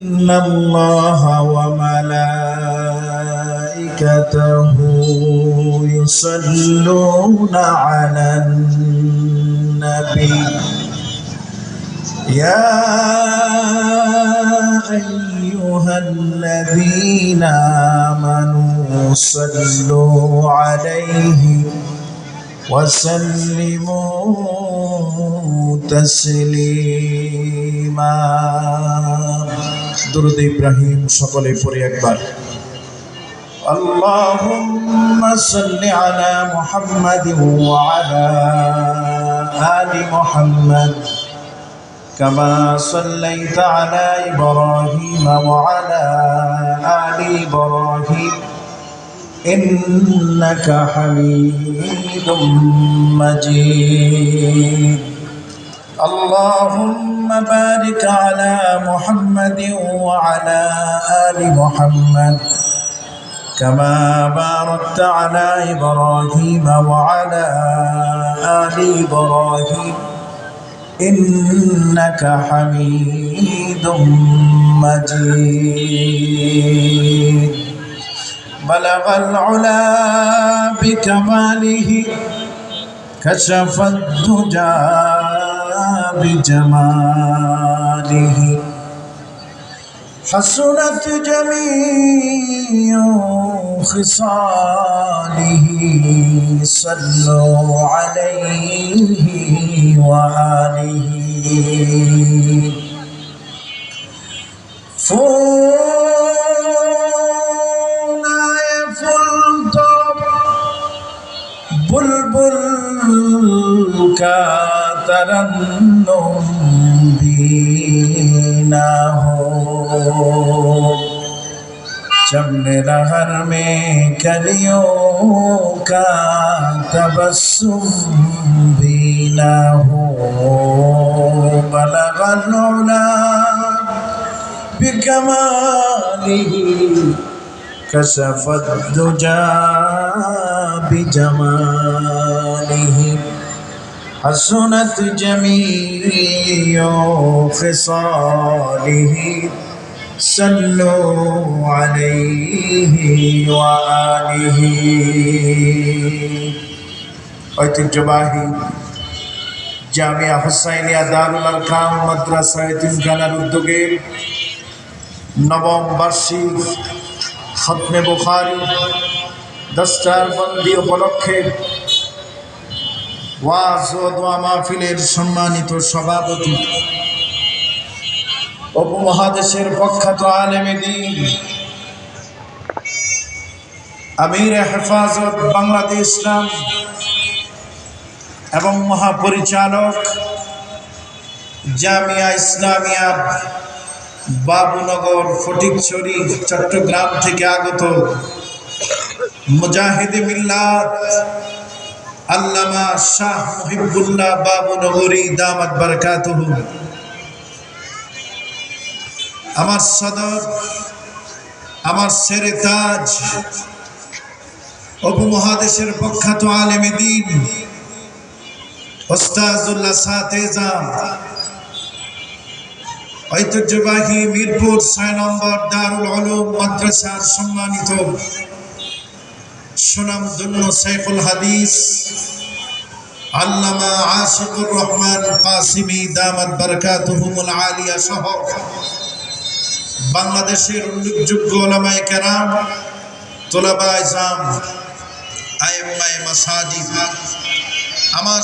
إن الله وملائكته يصلون على النبي يا أيها الذين آمنوا صلوا عليه وسلموا تسليما درود إبراهيم সকলে পড়ি একবার اللهم صل على محمد وعلى آل محمد كما صليت على إبراهيم وعلى آل إبراهيم إنك حميد مجيد اللهم بارك على محمد وعلى آل محمد كما باركت على إبراهيم وعلى آل إبراهيم إنك حميد مجيد بلغ العلا بكماله كشف الدجى بجماله حسنت جميع خصاله صلوا عليه وآله बुलबुल का तरन्नुम भी ना हो चमने रहर में कलियों का तबस्सुम भी ना हो बलगल उला बिकमालिही كشف الدجى بجماله حسنت جميع خصاله صلوا عليه وآله ঐতিহ্যবাহী জামিয়া হুসাইনিয়া দারুল আরকাম মাদ্রাসা এতিমখানার উদ্যোগে নবম বার্ষিক খতমে বুখারী দস্তার বন্দি উপলক্ষে ওয়াজ ও দোয়া মাহফিলের সম্মানিত সভাপতি উপমহাদেশের প্রখ্যাত আলেমে দ্বীন আমির হেফাজত বাংলাদেশ ইসলাম এবং মহাপরিচালক জামিয়া ইসলামিয়া বাবুনগর ফটিকছড়ি চট্টগ্রাম থেকে আগত মুজাহিদে মিল্লাত আল্লামা শাহ মুহিবুল্লাহ বাবুনগরী দামাত বারাকাতুহু আমার সদর আমার সেরে তাজ উপমহাদেশের প্রখ্যাত আলেমে দ্বীন ওস্তাজুল্লাহ সাতেজাম ঐতিহ্যবাহী মিরপুর ৬ নম্বর দারুল উলুম মাদ্রাসার সম্মানিত সুনামধন্য শাইখুল হাদিস আল্লামা আশিকুর রহমান কাসিমি দামাত বারাকাতুহুমুল আলিয়া সহ বাংলাদেশের উল্লেখযোগ্য উলামায়ে কেরাম তুলাবায়ে ইলম আইম্মায়ে মাসাজিদ আমার